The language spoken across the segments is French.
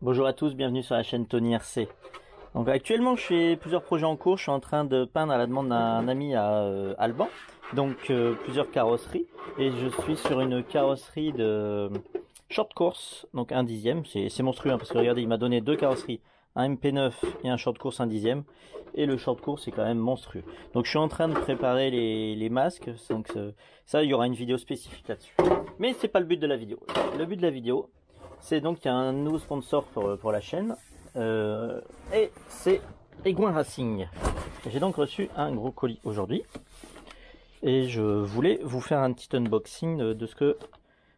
Bonjour à tous, bienvenue sur la chaîne Tony RC. Donc actuellement je fais plusieurs projets en cours, je suis en train de peindre à la demande d'un ami à Alban, donc plusieurs carrosseries, et je suis sur une carrosserie de short course, donc un dixième, c'est monstrueux hein, parce que regardez il m'a donné deux carrosseries, un MP9 et un short course un dixième, et le short course c'est quand même monstrueux. Donc je suis en train de préparer les masques, donc ça il y aura une vidéo spécifique là-dessus. Mais c'est pas le but de la vidéo, le but de la vidéo c'est donc qu'il y a un nouveau sponsor pour la chaîne, et c'est Egouin Racing. J'ai donc reçu un gros colis aujourd'hui, et je voulais vous faire un petit unboxing de ce que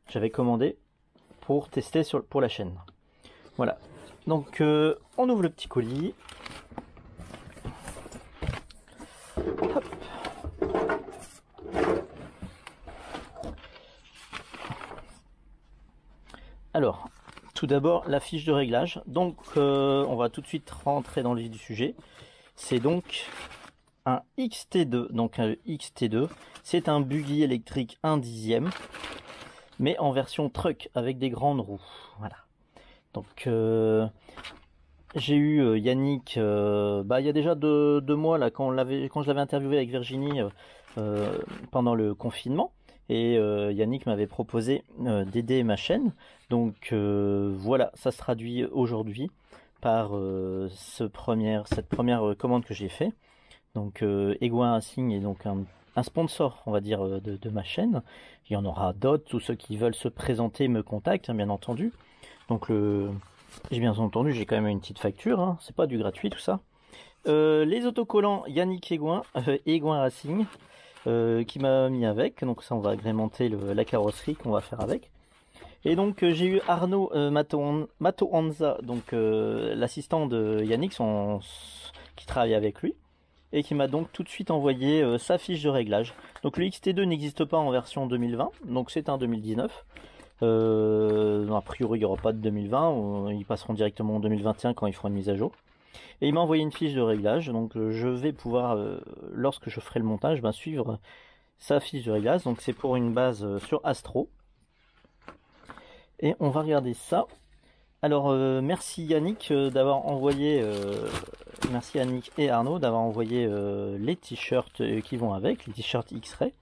j'avais commandé pour tester pour la chaîne. Voilà, donc on ouvre le petit colis. Hop. Alors, tout d'abord la fiche de réglage. Donc on va tout de suite rentrer dans le vif du sujet. C'est donc un XT2. Donc un XT2, c'est un buggy électrique 1 dixième, mais en version truck avec des grandes roues. Voilà. Donc j'ai eu Yannick, il y a déjà deux mois là, quand je l'avais interviewé avec Virginie pendant le confinement. Et Yannick m'avait proposé d'aider ma chaîne, donc voilà, ça se traduit aujourd'hui par cette première commande que j'ai fait. Donc Egouin Racing est donc un sponsor, on va dire, de ma chaîne. Il y en aura d'autres, tous ceux qui veulent se présenter me contactent, hein, bien entendu. Donc j'ai bien entendu, j'ai quand même une petite facture, hein, c'est pas du gratuit tout ça. Les autocollants Yannick Egouin, Egouin Racing. Qui m'a mis avec, donc ça on va agrémenter la carrosserie qu'on va faire avec. Et donc j'ai eu Arnaud Matoanza, donc l'assistant de Yannick, qui travaille avec lui, et qui m'a donc tout de suite envoyé sa fiche de réglage. Donc le XT2 n'existe pas en version 2020, donc c'est un 2019. A priori il n'y aura pas de 2020, ils passeront directement en 2021 quand ils feront une mise à jour. Et il m'a envoyé une fiche de réglage, donc je vais pouvoir, lorsque je ferai le montage, suivre sa fiche de réglage. Donc c'est pour une base sur Astro. Et on va regarder ça. Alors merci Yannick d'avoir envoyé, merci Yannick et Arnaud d'avoir envoyé les t-shirts qui vont avec, les t-shirts X-Ray.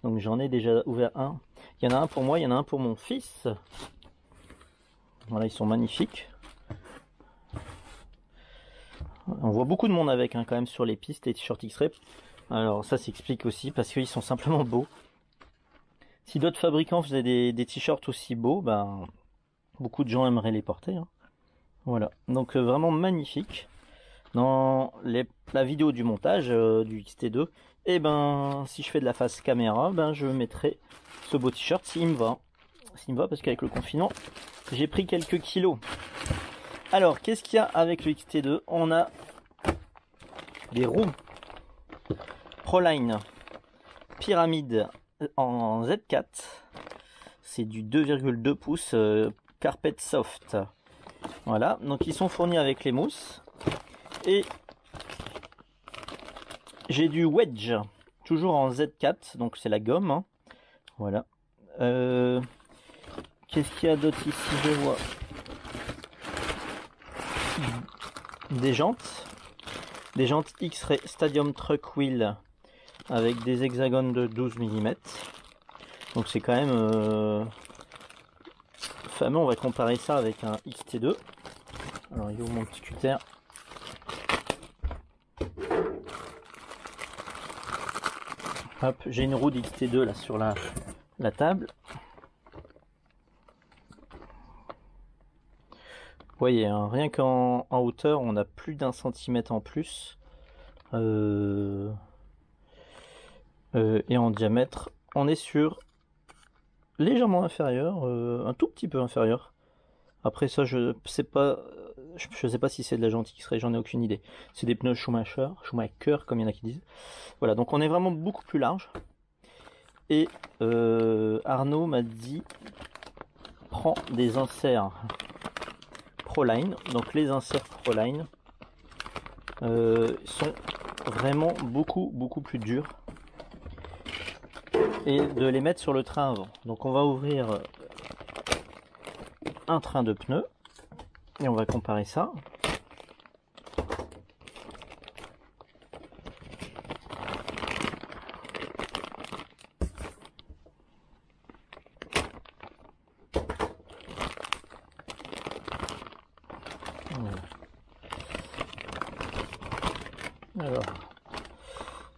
Donc j'en ai déjà ouvert un. Il y en a un pour moi, il y en a un pour mon fils. Voilà, ils sont magnifiques. On voit beaucoup de monde avec hein, quand même sur les pistes, les t-shirts X-Ray. Alors ça s'explique aussi parce qu'ils sont simplement beaux. Si d'autres fabricants faisaient des t-shirts aussi beaux, beaucoup de gens aimeraient les porter. Hein. Voilà, donc vraiment magnifique. Dans la vidéo du montage du XT2, si je fais de la face caméra, je mettrai ce beau t-shirt s'il me va. S'il me va parce qu'avec le confinement, j'ai pris quelques kilos. Alors, qu'est-ce qu'il y a avec le XT2? On a des roues Proline Pyramide en Z4. C'est du 2,2 pouces Carpet Soft. Voilà, donc ils sont fournis avec les mousses. Et j'ai du Wedge, toujours en Z4, donc c'est la gomme. Hein. Voilà. Qu'est-ce qu'il y a d'autre ici? Je vois des jantes X-Ray Stadium Truck Wheel avec des hexagones de 12 mm. Donc c'est quand même fameux. On va comparer ça avec un XT2. Alors il est où mon petit cutter? Hop, j'ai une roue d'XT2 là sur la table. Vous voyez, hein, rien qu'en hauteur, on a plus d'1 centimètre en plus. Et en diamètre, on est sur légèrement inférieur, un tout petit peu inférieur. Après ça, je sais pas si c'est de la jante X-Ray, j'en ai aucune idée. C'est des pneus Schumacher comme il y en a qui disent. Voilà, donc on est vraiment beaucoup plus large. Et Arnaud m'a dit, prends des inserts Proline. Donc les inserts Proline sont vraiment beaucoup plus durs. Et de les mettre sur le train avant. Donc on va ouvrir un train de pneus. Et on va comparer ça.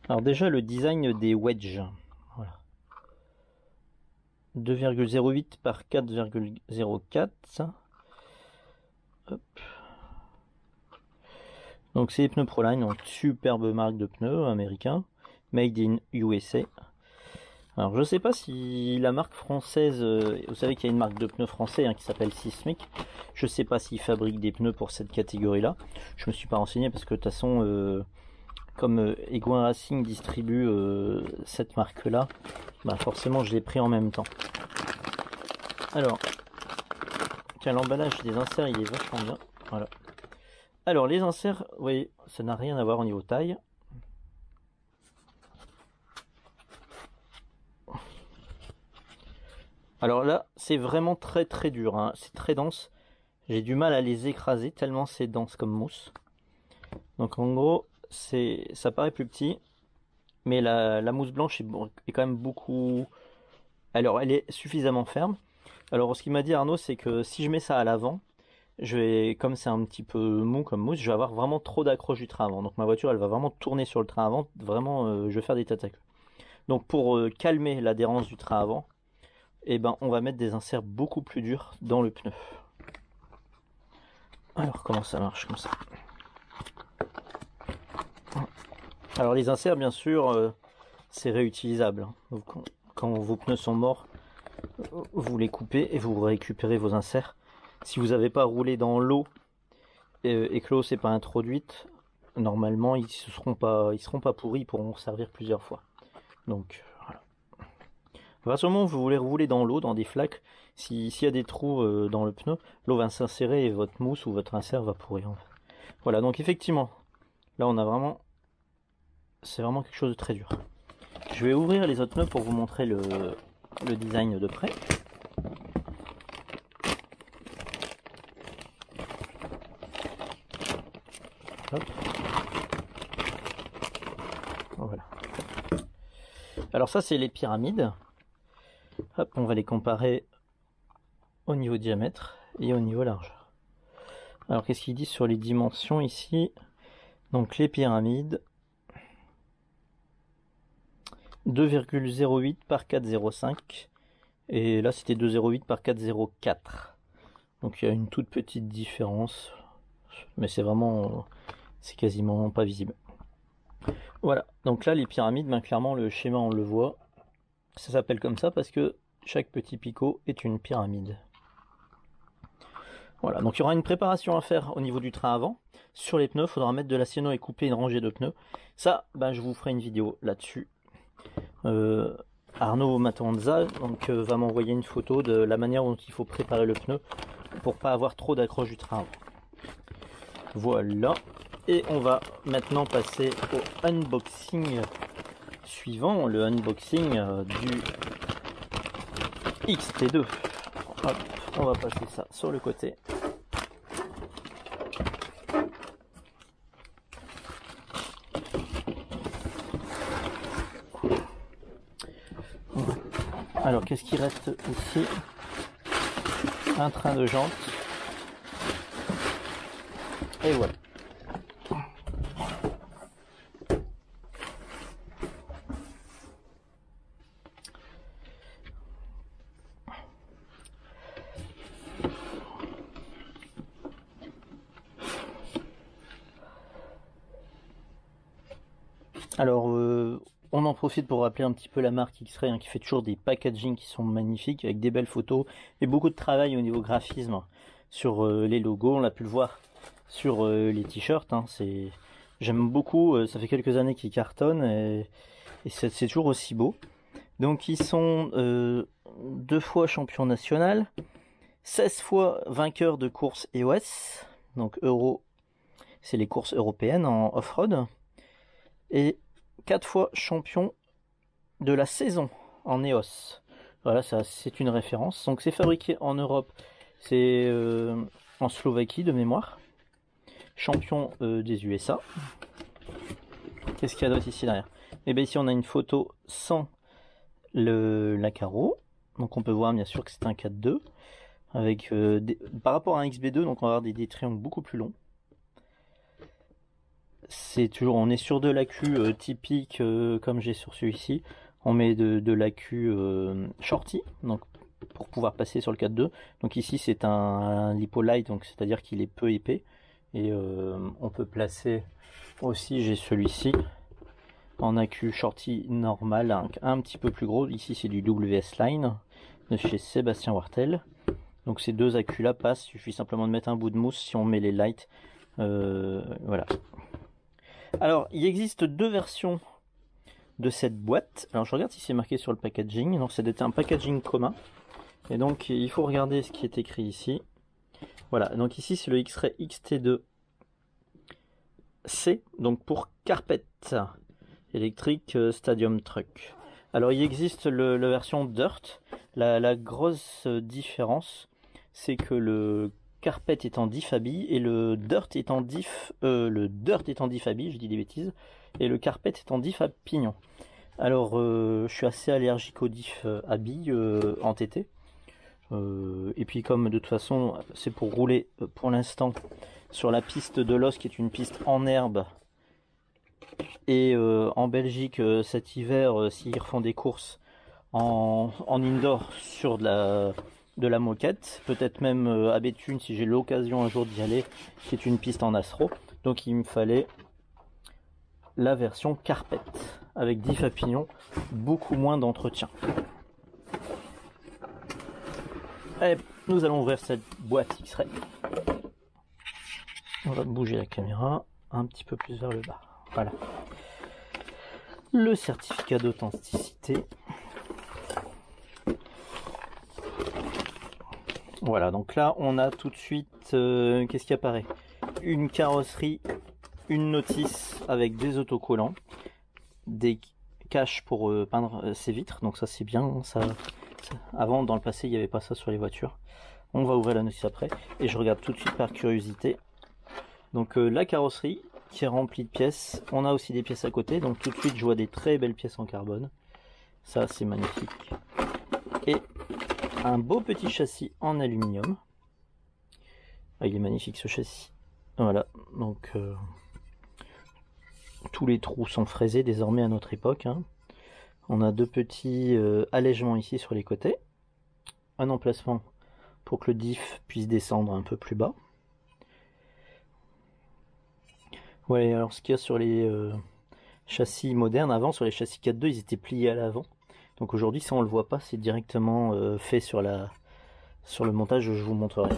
Alors déjà le design des wedges. Voilà. 2,08 par 4,04. Hop. Donc c'est les pneus Proline, donc superbe marque de pneus américain, made in USA. Alors je sais pas si la marque française, vous savez qu'il y a une marque de pneus français qui s'appelle Sismic. Je sais pas s'ils fabriquent des pneus pour cette catégorie là. Je me suis pas renseigné parce que de toute façon comme Egouin Racing distribue cette marque là, bah forcément je l'ai pris en même temps. Alors, tiens, l'emballage des inserts il est vachement bien. Voilà. Alors les inserts, vous voyez, ça n'a rien à voir au niveau taille. Alors là, c'est vraiment très très dur, hein. C'est très dense. J'ai du mal à les écraser tellement c'est dense comme mousse. Donc en gros, ça paraît plus petit, mais la mousse blanche est quand même beaucoup... Alors elle est suffisamment ferme. Alors ce qu'il m'a dit Arnaud, c'est que si je mets ça à l'avant, comme c'est un petit peu mou comme mousse, je vais avoir vraiment trop d'accroche du train avant. Donc ma voiture, elle va vraiment tourner sur le train avant. Vraiment, je vais faire des tatacs. Donc pour calmer l'adhérence du train avant, eh ben, on va mettre des inserts beaucoup plus durs dans le pneu. Alors comment ça marche comme ça? Alors les inserts, bien sûr, c'est réutilisable. Donc, quand vos pneus sont morts, vous les coupez et vous récupérez vos inserts. Si vous n'avez pas roulé dans l'eau et que l'eau s'est pas introduite, normalement ils seront pas pourris, ils pourront servir plusieurs fois. Donc voilà. À partir du moment où vous voulez rouler dans l'eau, dans des flaques, s'il y a des trous dans le pneu, l'eau va s'insérer et votre mousse ou votre insert va pourrir. Voilà, donc effectivement, là on a vraiment, c'est vraiment quelque chose de très dur. Je vais ouvrir les autres pneus pour vous montrer le design de près. Hop. Voilà. Alors ça c'est les pyramides. Hop, on va les comparer au niveau diamètre et au niveau largeur. Alors qu'est-ce qu'ils disent sur les dimensions ici? Donc les pyramides 2,08 par 4,05 et là c'était 2,08 par 4,04. Donc il y a une toute petite différence, mais c'est quasiment pas visible. Voilà, donc là les pyramides, ben, clairement le schéma on le voit, ça s'appelle comme ça parce que chaque petit picot est une pyramide. Voilà, donc il y aura une préparation à faire au niveau du train avant. Sur les pneus, il faudra mettre de la cyano et couper une rangée de pneus. Ça, ben, je vous ferai une vidéo là-dessus. Arnaud Matanza va m'envoyer une photo de la manière dont il faut préparer le pneu pour pas avoir trop d'accroche du train avant. Voilà, et on va maintenant passer au unboxing suivant, le unboxing du XT2. Hop, on va passer ça sur le côté. Alors qu'est-ce qui reste ici? Un train de jantes. Et voilà. Alors, on en profite pour rappeler un petit peu la marque X-Ray qui fait toujours des packaging qui sont magnifiques avec des belles photos et beaucoup de travail au niveau graphisme sur les logos. On l'a pu le voir sur les t-shirts. J'aime beaucoup. Ça fait quelques années qu'ils cartonnent et c'est toujours aussi beau. Donc, ils sont 2 fois champion national, 16 fois vainqueur de courses EOS. Donc, Euro, c'est les courses européennes en off-road. Et 4 fois champion de la saison en EOS. Voilà, ça c'est une référence. Donc c'est fabriqué en Europe. C'est en Slovaquie de mémoire. Champion des USA. Qu'est-ce qu'il y a d'autre ici derrière? Et bien ici on a une photo sans la carreau. Donc on peut voir bien sûr que c'est un 4-2. Avec par rapport à un XB2, donc on va avoir des triangles beaucoup plus longs. C'est toujours, on est sur de l'accu typique comme j'ai sur celui-ci. On met de l'accu shorty, donc pour pouvoir passer sur le 4.2. Donc ici c'est un lipo-light, donc c'est-à-dire qu'il est peu épais. Et on peut placer aussi, j'ai celui-ci en accu shorty normal, un petit peu plus gros. Ici c'est du WS Line de chez Sébastien Wartel. Donc ces deux accus là passent, il suffit simplement de mettre un bout de mousse si on met les lights. Voilà. Alors il existe deux versions de cette boîte. Alors je regarde si c'est marqué sur le packaging. Non, c'est un packaging commun. Et donc il faut regarder ce qui est écrit ici. Voilà, donc ici c'est le X-Ray XT2C, donc pour Carpet Electric Stadium Truck. Alors il existe la version Dirt. La grosse différence, c'est que le Carpet est en diff abi et le Dirt est en diff abi, je dis des bêtises, et le Carpet est en diff à pignon. Alors je suis assez allergique au diff abi en TT. Et puis comme de toute façon c'est pour rouler pour l'instant sur la piste de l'Os qui est une piste en herbe, et en Belgique cet hiver s'ils refont des courses en indoor sur de la moquette, peut-être même à Béthune si j'ai l'occasion un jour d'y aller, qui est une piste en astro. Donc il me fallait la version Carpet avec diff à pignon, beaucoup moins d'entretien. Allez, nous allons ouvrir cette boîte X-Ray. On va bouger la caméra un petit peu plus vers le bas. Voilà. Le certificat d'authenticité. Voilà, donc là on a tout de suite, qu'est-ce qui apparaît? Une carrosserie, une notice avec des autocollants, des caches pour peindre ses vitres, donc ça c'est bien, ça. Avant, dans le passé, il n'y avait pas ça sur les voitures. On va ouvrir la notice après. Et je regarde tout de suite par curiosité. Donc la carrosserie qui est remplie de pièces. On a aussi des pièces à côté. Donc tout de suite, je vois des très belles pièces en carbone. Ça, c'est magnifique. Et un beau petit châssis en aluminium. Ah, il est magnifique ce châssis. Voilà. Donc tous les trous sont fraisés désormais à notre époque. Hein. On a deux petits allègements ici sur les côtés. Un emplacement pour que le diff puisse descendre un peu plus bas. Ouais, alors ce qu'il y a sur les châssis modernes, avant sur les châssis 4.2, ils étaient pliés à l'avant. Donc aujourd'hui, ça on le voit pas, c'est directement fait sur le montage, je vous montrerai.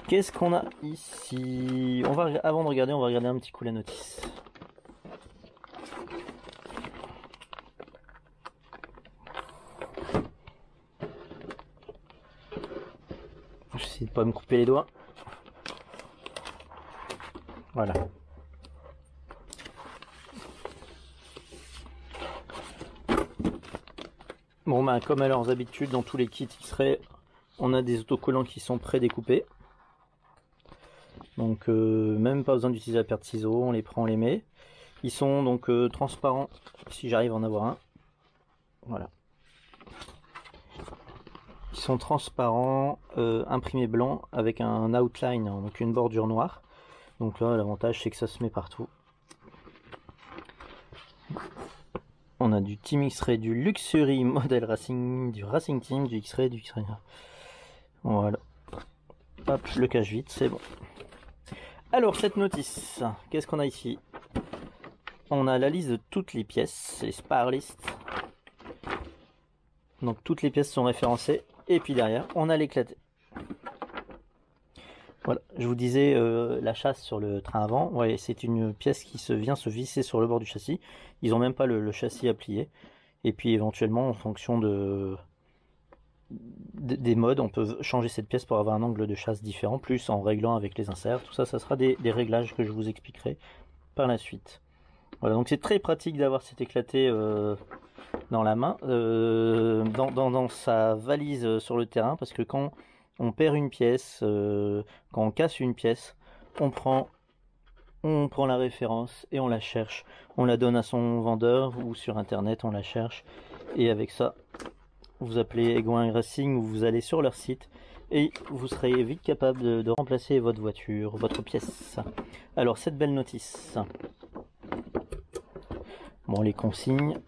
Qu'est-ce qu'on a ici? Avant de regarder, on va regarder un petit coup la notice. J'essaie de pas me couper les doigts. Voilà. Bon bah comme à leurs habitudes, dans tous les kits X-Ray, on a des autocollants qui sont pré-découpés. Donc même pas besoin d'utiliser la paire de ciseaux, on les prend, on les met. Ils sont donc transparents, si j'arrive à en avoir un. Voilà. Ils sont transparents, imprimés blanc avec un outline, donc une bordure noire. Donc là, l'avantage c'est que ça se met partout. On a du Team X-Ray, du Luxury Model Racing, du Racing Team, du X-Ray, du X-Ray. Voilà. Hop, je le cache vite, c'est bon. Alors, cette notice, qu'est-ce qu'on a ici? On a la liste de toutes les pièces, les spare list. Donc toutes les pièces sont référencées. Et puis derrière, on a l'éclaté. Voilà, je vous disais la chasse sur le train avant. Ouais, c'est une pièce qui vient se visser sur le bord du châssis. Ils n'ont même pas le châssis à plier. Et puis éventuellement, en fonction des modes, on peut changer cette pièce pour avoir un angle de chasse différent, plus en réglant avec les inserts. Tout ça, ça sera des réglages que je vous expliquerai par la suite. Voilà, donc c'est très pratique d'avoir cet éclaté dans la main, dans sa valise sur le terrain, parce que quand on perd une pièce, quand on casse une pièce, on prend la référence et on la cherche. On la donne à son vendeur ou sur internet, on la cherche. Et avec ça, vous appelez Egouin Racing ou vous allez sur leur site et vous serez vite capable de remplacer votre voiture, votre pièce. Alors, cette belle notice. Bon, les consignes.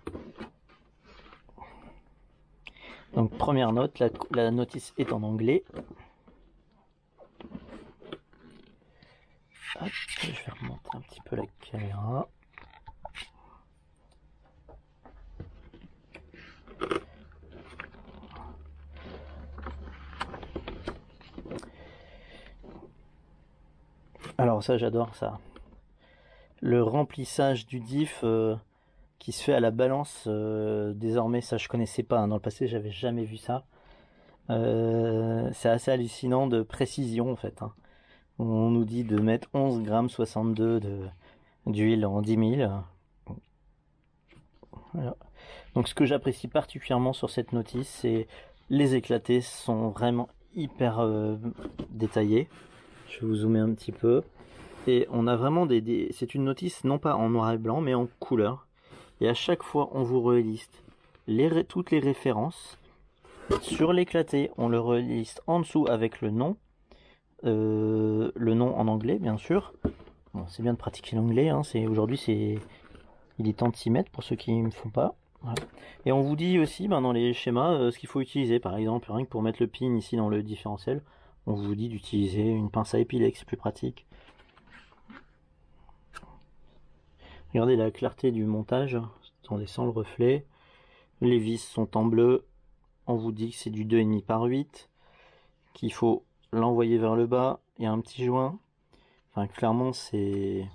Donc, première note, la notice est en anglais. Hop, je vais remonter un petit peu la caméra. Alors ça, j'adore ça. Le remplissage du diff qui se fait à la balance, désormais, ça je connaissais pas. Hein. Dans le passé, j'avais jamais vu ça. C'est assez hallucinant de précision en fait. Hein. On nous dit de mettre 11 grammes 62 d'huile en 10 000. Voilà. Donc ce que j'apprécie particulièrement sur cette notice, c'est les éclatés sont vraiment hyper détaillés. Je vais vous zoomer un petit peu. Et on a vraiment c'est une notice non pas en noir et blanc, mais en couleur. Et à chaque fois, on vous reliste toutes les références. Sur l'éclaté, on le reliste en dessous avec le nom en anglais, bien sûr. Bon, c'est bien de pratiquer l'anglais. Hein, aujourd'hui, il est temps de s'y mettre pour ceux qui ne font pas. Voilà. Et on vous dit aussi dans les schémas ce qu'il faut utiliser. Par exemple, rien que pour mettre le pin ici dans le différentiel, on vous dit d'utiliser une pince à épiler, c'est plus pratique. Regardez la clarté du montage, attendez, sans le reflet. Les vis sont en bleu. On vous dit que c'est du 2,5 par 8, qu'il faut l'envoyer vers le bas. Il y a un petit joint. Enfin, clairement, c'est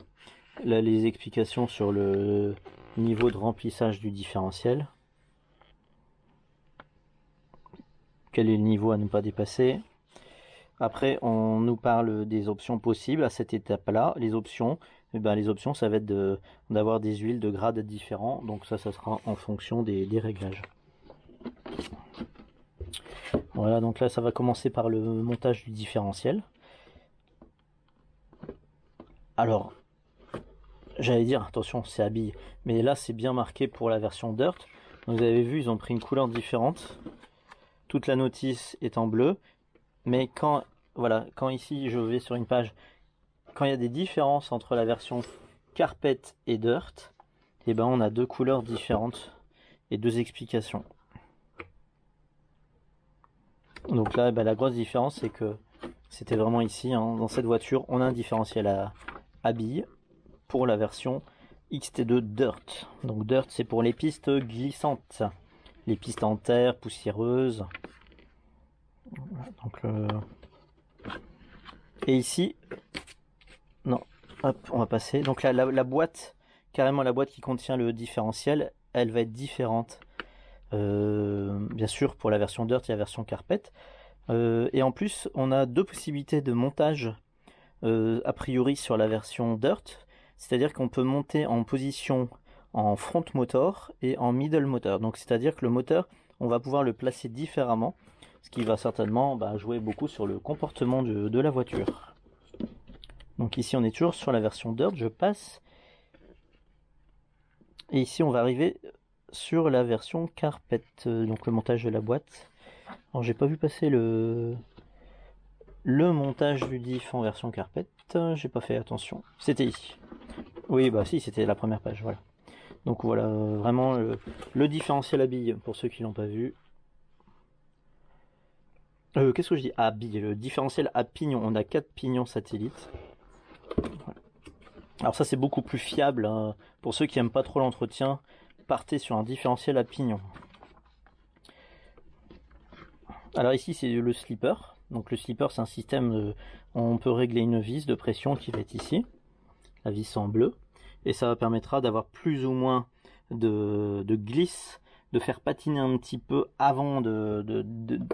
là les explications sur le niveau de remplissage du différentiel. Quel est le niveau à ne pas dépasser? Après, on nous parle des options possibles à cette étape-là. Les options, ça va être d'avoir des huiles de grades différents. Donc ça sera en fonction des réglages. Voilà, donc là, ça va commencer par le montage du différentiel. Alors, j'allais dire, attention, c'est à billes. Mais là, c'est bien marqué pour la version Dirt. Vous avez vu, ils ont pris une couleur différente. Toute la notice est en bleu. Mais quand ici, je vais sur une page, quand il y a des différences entre la version Carpet et Dirt, et on a deux couleurs différentes et deux explications. Donc là, la grosse différence, c'est que c'était vraiment ici, hein, dans cette voiture, on a un différentiel à billes pour la version XT2 Dirt. Donc Dirt, c'est pour les pistes glissantes, les pistes en terre, poussiéreuses. Donc et ici, non, hop, on va passer. Donc là, la boîte, carrément la boîte qui contient le différentiel, elle va être différente. Bien sûr, pour la version Dirt et la version Carpet. Et en plus, on a deux possibilités de montage a priori sur la version Dirt. C'est-à-dire qu'on peut monter en position en front motor et en middle motor. Donc c'est-à-dire que le moteur, on va pouvoir le placer différemment, ce qui va certainement jouer beaucoup sur le comportement de la voiture. Donc ici on est toujours sur la version Dirt, je passe. Et ici on va arriver sur la version Carpet, donc le montage de la boîte. Alors j'ai pas vu passer le montage du diff en version Carpet, j'ai pas fait attention. C'était ici. Oui, si, c'était la première page, voilà. Donc voilà, vraiment le différentiel à billes, pour ceux qui l'ont pas vu. Qu'est-ce que je dis? À billes, le différentiel à pignon, on a 4 pignons satellites. Voilà. Alors ça c'est beaucoup plus fiable, hein. Pour ceux qui aiment pas trop l'entretien, partez sur un différentiel à pignon. Alors ici c'est le slipper. Donc le slipper c'est un système on peut régler une vis de pression qui va être ici, la vis en bleu, et ça permettra d'avoir plus ou moins de glisse, de faire patiner un petit peu avant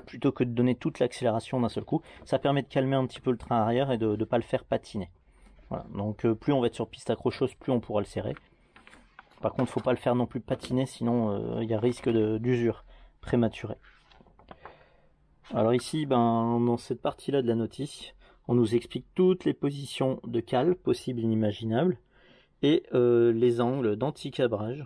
plutôt que de donner toute l'accélération d'un seul coup. Ça permet de calmer un petit peu le train arrière et de ne pas le faire patiner. Voilà. Donc plus on va être sur piste accrocheuse, plus on pourra le serrer. Par contre, faut pas le faire non plus patiner, sinon il y a risque d'usure prématurée. Alors ici, dans cette partie-là de la notice, on nous explique toutes les positions de cale possibles et inimaginables et les angles d'anti-cabrage,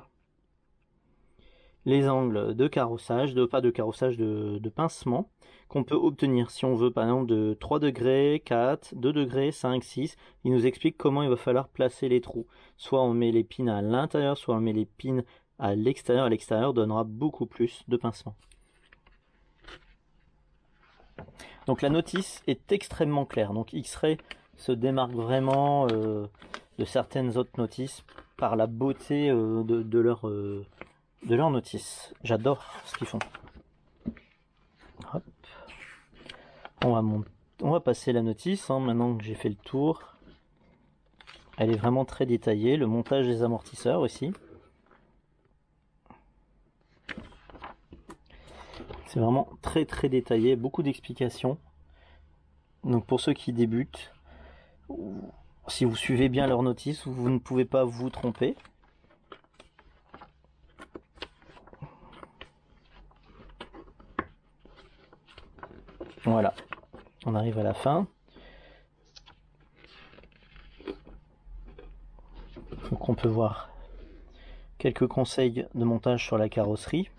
les angles de carrossage, de pincement qu'on peut obtenir si on veut par exemple de 3 degrés, 4, 2 degrés, 5, 6. Il nous explique comment il va falloir placer les trous. Soit on met les pins à l'intérieur, soit on met les pins à l'extérieur. À l'extérieur donnera beaucoup plus de pincement. Donc la notice est extrêmement claire. Donc X-Ray se démarque vraiment de certaines autres notices par la beauté de leur notice. J'adore ce qu'ils font. Hop. On va passer la notice maintenant que j'ai fait le tour. Elle est vraiment très détaillée. Le montage des amortisseurs aussi. C'est vraiment très très détaillé, beaucoup d'explications. Donc pour ceux qui débutent, si vous suivez bien leur notice, vous ne pouvez pas vous tromper. Voilà, on arrive à la fin. Donc on peut voir quelques conseils de montage sur la carrosserie.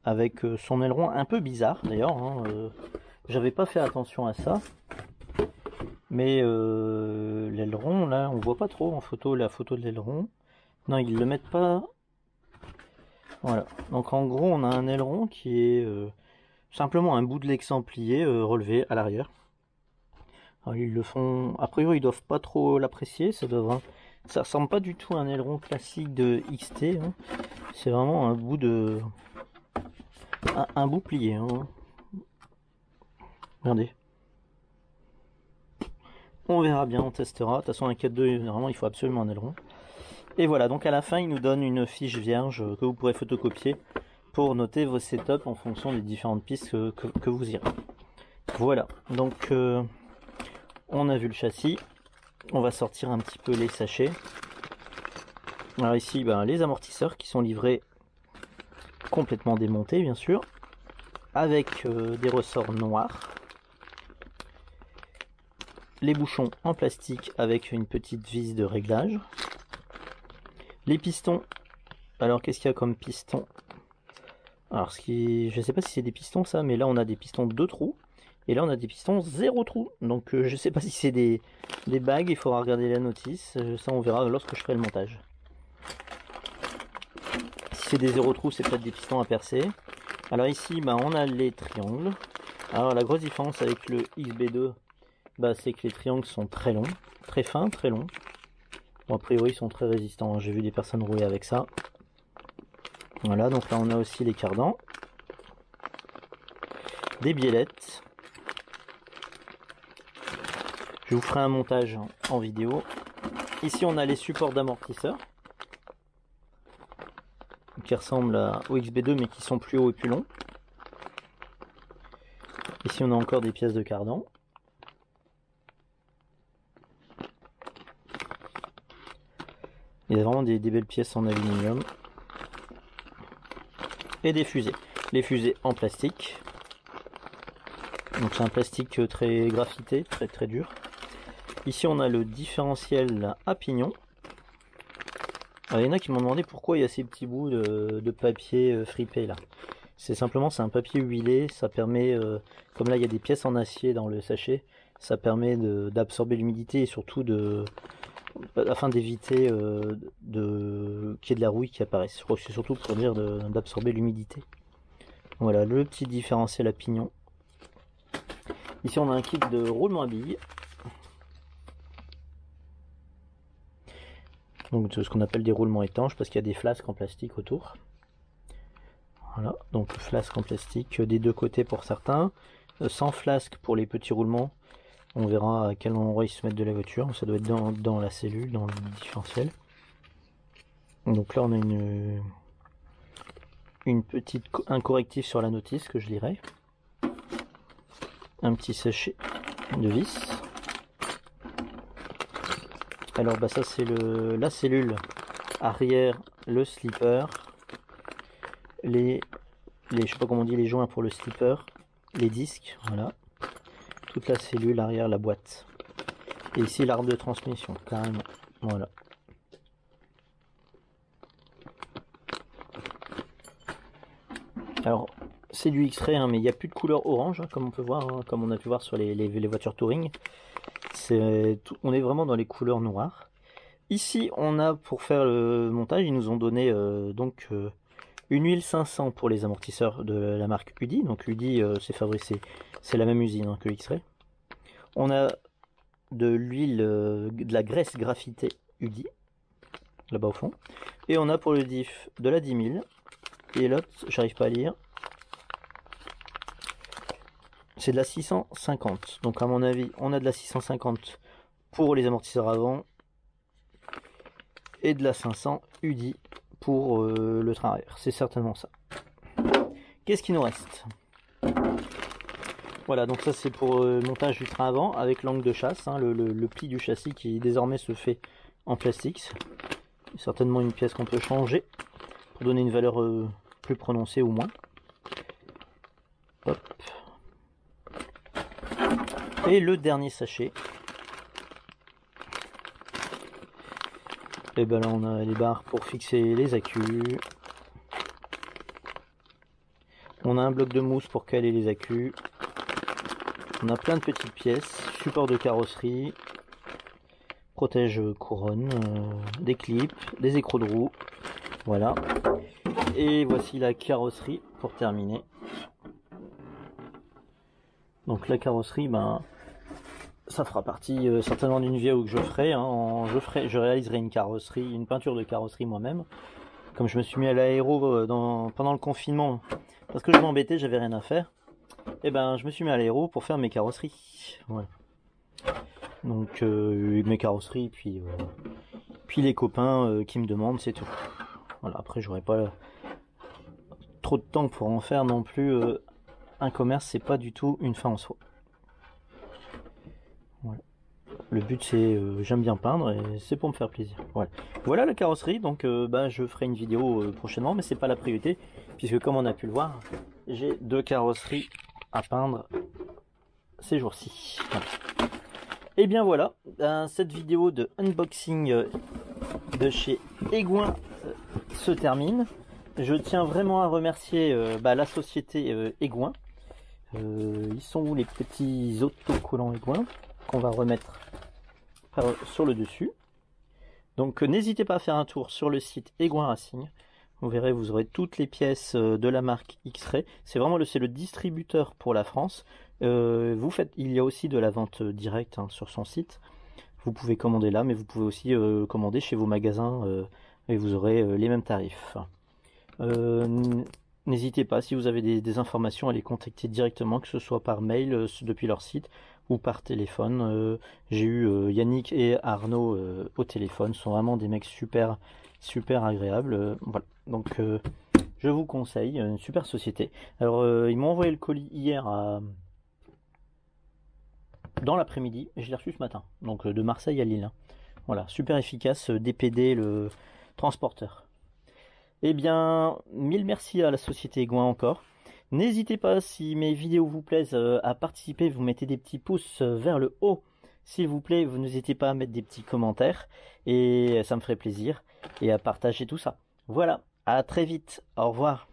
Avec son aileron un peu bizarre d'ailleurs, j'avais pas fait attention à ça, mais l'aileron là on voit pas trop en photo, la photo de l'aileron, non ils le mettent pas, voilà, donc en gros on a un aileron qui est simplement un bout de l'exemplier relevé à l'arrière. Ils le font, a priori ils doivent pas trop l'apprécier, ça ressemble pas du tout à un aileron classique de XT, c'est vraiment un bout de... Un bout plié. Regardez. On verra bien, on testera. De toute façon, un 4.2, normalement, il faut absolument un aileron. Et voilà, donc à la fin, il nous donne une fiche vierge que vous pourrez photocopier pour noter vos setups en fonction des différentes pistes que vous irez. Voilà, donc on a vu le châssis. On va sortir un petit peu les sachets. Alors ici, les amortisseurs qui sont livrés complètement démontés, bien sûr, avec des ressorts noirs, les bouchons en plastique avec une petite vis de réglage, les pistons. Alors qu'est-ce qu'il y a comme piston? Alors je sais pas si c'est des pistons ça, mais là on a des pistons 2 trous et là on a des pistons 0 trous, donc je sais pas si c'est des bagues, il faudra regarder la notice, ça on verra lorsque je ferai le montage. Si c'est des 0 trous, c'est peut-être des pistons à percer. Alors ici, on a les triangles. Alors la grosse différence avec le XB2, c'est que les triangles sont très longs, très fins, très longs. Bon, a priori, ils sont très résistants. J'ai vu des personnes rouler avec ça. Voilà, donc là, on a aussi les cardans. Des biellettes. Je vous ferai un montage en vidéo. Ici, on a les supports d'amortisseurs, qui ressemblent au XB2 mais qui sont plus hauts et plus longs. Ici on a encore des pièces de cardan. Il y a vraiment des belles pièces en aluminium. Et des fusées. Les fusées en plastique. Donc c'est un plastique très graphité, très très dur. Ici on a le différentiel à pignon. Alors, il y en a qui m'ont demandé pourquoi il y a ces petits bouts de papier fripé là. C'est un papier huilé, ça permet, comme là il y a des pièces en acier dans le sachet, ça permet d'absorber l'humidité et surtout afin d'éviter qu'il y ait de la rouille qui apparaisse. Je crois que c'est surtout pour dire d'absorber l'humidité. Voilà le petit différentiel à pignon. Ici on a un kit de roulement à billes. Donc ce qu'on appelle des roulements étanches parce qu'il y a des flasques en plastique autour. Voilà, donc flasques en plastique des deux côtés pour certains, sans flasque pour les petits roulements. On verra à quel endroit ils se mettent de la voiture, ça doit être dans la cellule, dans le différentiel. Donc là on a un correctif sur la notice que je lirai. Un petit sachet de vis. Alors ça c'est la cellule arrière, le slipper, les je sais pas comment on dit, les joints pour le slipper, les disques, voilà. Toute la cellule arrière, la boîte. Et ici l'arbre de transmission, carrément. Voilà. Alors, c'est du X-Ray, hein, mais il n'y a plus de couleur orange, hein, comme on peut voir, hein, comme on a pu voir sur les voitures touring. On est vraiment dans les couleurs noires. Ici, on a, pour faire le montage, ils nous ont donné une huile 500 pour les amortisseurs de la marque UDI. Donc UDI, c'est la même usine, hein, que X-Ray. On a de l'huile, de la graisse graphitée UDI, là-bas au fond. Et on a pour le diff de la 10 000. Et l'autre, j'arrive pas à lire. C'est de la 650. Donc à mon avis, on a de la 650 pour les amortisseurs avant. Et de la 500 UDI pour le train arrière. C'est certainement ça. Qu'est-ce qui nous reste? Voilà, donc ça c'est pour le montage du train avant avec l'angle de chasse, hein, le pli du châssis qui désormais se fait en plastique. Certainement une pièce qu'on peut changer pour donner une valeur plus prononcée ou moins. Hop. Et le dernier sachet. Et ben là on a les barres pour fixer les accus. On a un bloc de mousse pour caler les accus. On a plein de petites pièces, support de carrosserie, protège couronne, des clips, des écrous de roue. Voilà. Et voici la carrosserie pour terminer. Donc la carrosserie, ben, ça fera partie certainement d'une vidéo que je ferai, hein. Je réaliserai une carrosserie, une peinture de carrosserie moi-même. Comme je me suis mis à l'aéro pendant le confinement, parce que je m'embêtais, j'avais rien à faire. Et ben je me suis mis à l'aéro pour faire mes carrosseries. Voilà. Donc mes carrosseries, puis les copains qui me demandent, c'est tout. Voilà, après j'aurai pas trop de temps pour en faire non plus. Un commerce, c'est pas du tout une fin en soi. Voilà. Le but c'est j'aime bien peindre et c'est pour me faire plaisir. Voilà, voilà la carrosserie. Donc je ferai une vidéo prochainement, mais c'est pas la priorité puisque comme on a pu le voir, j'ai 2 carrosseries à peindre ces jours-ci. Voilà. Et bien voilà, cette vidéo de unboxing de chez Aigouin se termine. Je tiens vraiment à remercier la société Aigouin. Ils sont où les petits autocollants Aigouin qu'on va remettre sur le dessus. Donc n'hésitez pas à faire un tour sur le site Aigouin Racing. Vous verrez, vous aurez toutes les pièces de la marque X-Ray. C'est vraiment le distributeur pour la France. Il y a aussi de la vente directe, hein, sur son site. Vous pouvez commander là, mais vous pouvez aussi commander chez vos magasins et vous aurez les mêmes tarifs. N'hésitez pas, si vous avez des informations, à les contacter directement, que ce soit par mail depuis leur site ou par téléphone. J'ai eu Yannick et Arnaud au téléphone. Ce sont vraiment des mecs super agréables. Voilà. Donc je vous conseille, une super société. Alors ils m'ont envoyé le colis hier dans l'après-midi et je l'ai reçu ce matin. Donc de Marseille à Lille. Hein. Voilà, super efficace, DPD le transporteur. Eh bien, mille merci à la société Aigouin encore. N'hésitez pas, si mes vidéos vous plaisent, à participer. Vous mettez des petits pouces vers le haut. S'il vous plaît, vous n'hésitez pas à mettre des petits commentaires. Et ça me ferait plaisir. Et à partager tout ça. Voilà, à très vite. Au revoir.